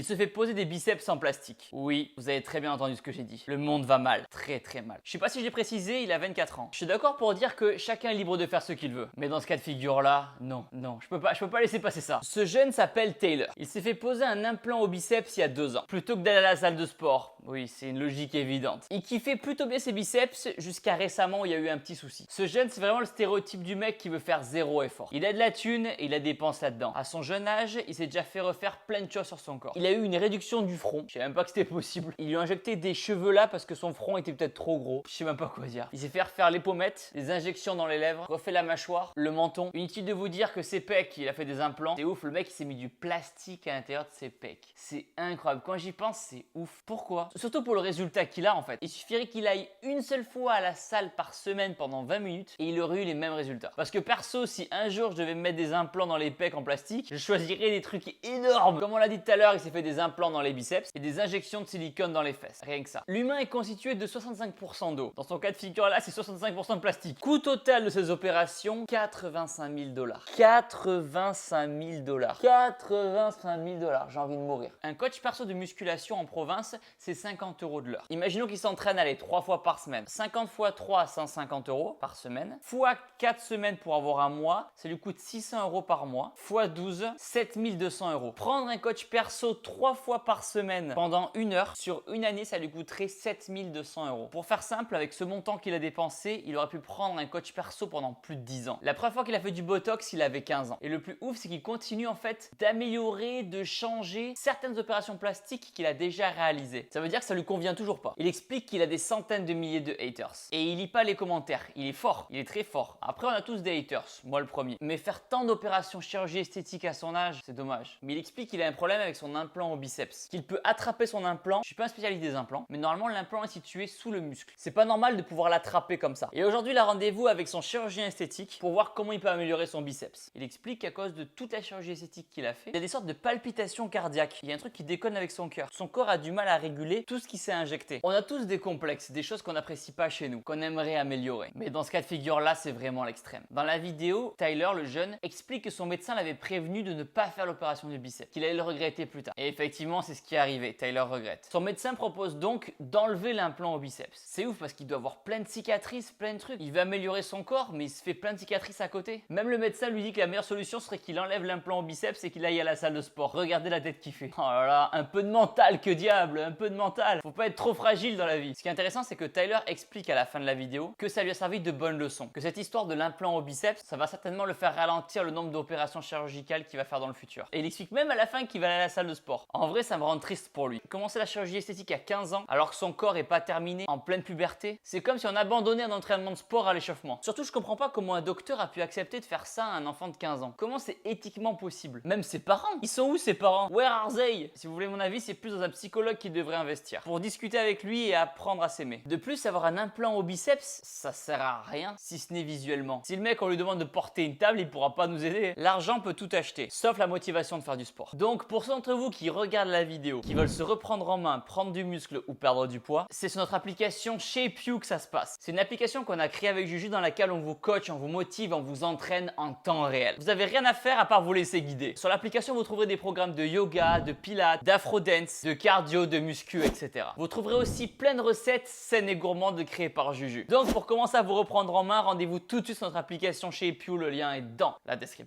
Il se fait poser des biceps en plastique. Oui, vous avez très bien entendu ce que j'ai dit. Le monde va mal, très très mal. Je sais pas si j'ai précisé, il a 24 ans. Je suis d'accord pour dire que chacun est libre de faire ce qu'il veut. Mais dans ce cas de figure là, non, je peux pas laisser passer ça. Ce jeune s'appelle Taylor. Il s'est fait poser un implant au biceps il y a 2 ans. Plutôt que d'aller à la salle de sport. Oui, c'est une logique évidente. Il kiffait plutôt bien ses biceps jusqu'à récemment où il y a eu un petit souci. Ce jeune, c'est vraiment le stéréotype du mec qui veut faire zéro effort. Il a de la thune et il a dépense là-dedans. À son jeune âge, il s'est déjà fait refaire plein de choses sur son corps. Il a eu une réduction du front. Je savais même pas que c'était possible. Il lui a injecté des cheveux là parce que son front était peut-être trop gros. Je sais même pas quoi dire. Il s'est fait refaire les pommettes, des injections dans les lèvres, refait la mâchoire, le menton. Inutile de vous dire que ses pecs, il a fait des implants. C'est ouf, le mec il s'est mis du plastique à l'intérieur de ses pecs. C'est incroyable. Quand j'y pense, c'est ouf. Pourquoi? Surtout pour le résultat qu'il a en fait. Il suffirait qu'il aille une seule fois à la salle par semaine pendant 20 minutes et il aurait eu les mêmes résultats. Parce que perso, si un jour je devais me mettre des implants dans les pecs en plastique, je choisirais des trucs énormes. Comme on l'a dit tout à l'heure, il s'est fait des implants dans les biceps et des injections de silicone dans les fesses. Rien que ça. L'humain est constitué de 65% d'eau. Dans son cas de figure là, c'est 65% de plastique. Coût total de ces opérations, 85 000 $. 85 000 $. 85 000 $. J'ai envie de mourir. Un coach perso de musculation en province, c'est 50 € de l'heure. Imaginons qu'il s'entraîne aller 3 fois par semaine. 50 fois 3, 150 € par semaine. Fois 4 semaines pour avoir un mois, ça lui coûte 600 € par mois. Fois 12, 7200 €. Prendre un coach perso 3 fois par semaine pendant 1 heure, sur une année, ça lui coûterait 7200 €. Pour faire simple, avec ce montant qu'il a dépensé, il aurait pu prendre un coach perso pendant plus de 10 ans. La première fois qu'il a fait du Botox, il avait 15 ans. Et le plus ouf, c'est qu'il continue en fait d'améliorer, de changer certaines opérations plastiques qu'il a déjà réalisées. Ça veut dire que ça lui convient toujours pas. Il explique qu'il a des centaines de milliers de haters. Et il lit pas les commentaires. Il est fort. Il est très fort. Après, on a tous des haters. Moi, le premier. Mais faire tant d'opérations chirurgie esthétique à son âge, c'est dommage. Mais il explique qu'il a un problème avec son implant au biceps. Qu'il peut attraper son implant. Je suis pas un spécialiste des implants. Mais normalement, l'implant est situé sous le muscle. C'est pas normal de pouvoir l'attraper comme ça. Et aujourd'hui, il a rendez-vous avec son chirurgien esthétique pour voir comment il peut améliorer son biceps. Il explique qu'à cause de toute la chirurgie esthétique qu'il a fait, il y a des sortes de palpitations cardiaques. Il y a un truc qui déconne avec son cœur. Son corps a du mal à réguler tout ce qui s'est injecté. On a tous des complexes, des choses qu'on n'apprécie pas chez nous, qu'on aimerait améliorer. Mais dans ce cas de figure là, c'est vraiment l'extrême. Dans la vidéo, Tyler, le jeune, explique que son médecin l'avait prévenu de ne pas faire l'opération du biceps, qu'il allait le regretter plus tard. Et effectivement, c'est ce qui est arrivé. Tyler regrette. Son médecin propose donc d'enlever l'implant au biceps. C'est ouf parce qu'il doit avoir plein de cicatrices, plein de trucs. Il veut améliorer son corps, mais il se fait plein de cicatrices à côté. Même le médecin lui dit que la meilleure solution serait qu'il enlève l'implant au biceps et qu'il aille à la salle de sport. Regardez la tête qu'il fait. Oh là là, un peu de mental, que diable, un peu de mental. Faut pas être trop fragile dans la vie. Ce qui est intéressant, c'est que Tyler explique à la fin de la vidéo que ça lui a servi de bonne leçon. Que cette histoire de l'implant au biceps, ça va certainement le faire ralentir le nombre d'opérations chirurgicales qu'il va faire dans le futur. Et il explique même à la fin qu'il va aller à la salle de sport. En vrai, ça me rend triste pour lui. Commencer la chirurgie esthétique à 15 ans alors que son corps est pas terminé en pleine puberté, c'est comme si on abandonnait un entraînement de sport à l'échauffement. Surtout, je comprends pas comment un docteur a pu accepter de faire ça à un enfant de 15 ans. Comment c'est éthiquement possible? Même ses parents, ils sont où ses parents? Where are they? Si vous voulez mon avis, c'est plus dans un psychologue qui devrait investir pour discuter avec lui et apprendre à s'aimer. De plus, avoir un implant au biceps, ça sert à rien si ce n'est visuellement. Si le mec on lui demande de porter une table, il pourra pas nous aider. L'argent peut tout acheter, sauf la motivation de faire du sport. Donc pour ceux d'entre vous qui regardent la vidéo, qui veulent se reprendre en main, prendre du muscle ou perdre du poids, c'est sur notre application Shape You que ça se passe. C'est une application qu'on a créée avec Juju dans laquelle on vous coach, on vous motive, on vous entraîne en temps réel. Vous avez rien à faire à part vous laisser guider. Sur l'application, vous trouverez des programmes de yoga, de pilates, d'afro-dance, de cardio, de muscu, etc. Vous trouverez aussi plein de recettes saines et gourmandes créées par Juju. Donc pour commencer à vous reprendre en main, rendez-vous tout de suite sur notre application Shape You, le lien est dans la description.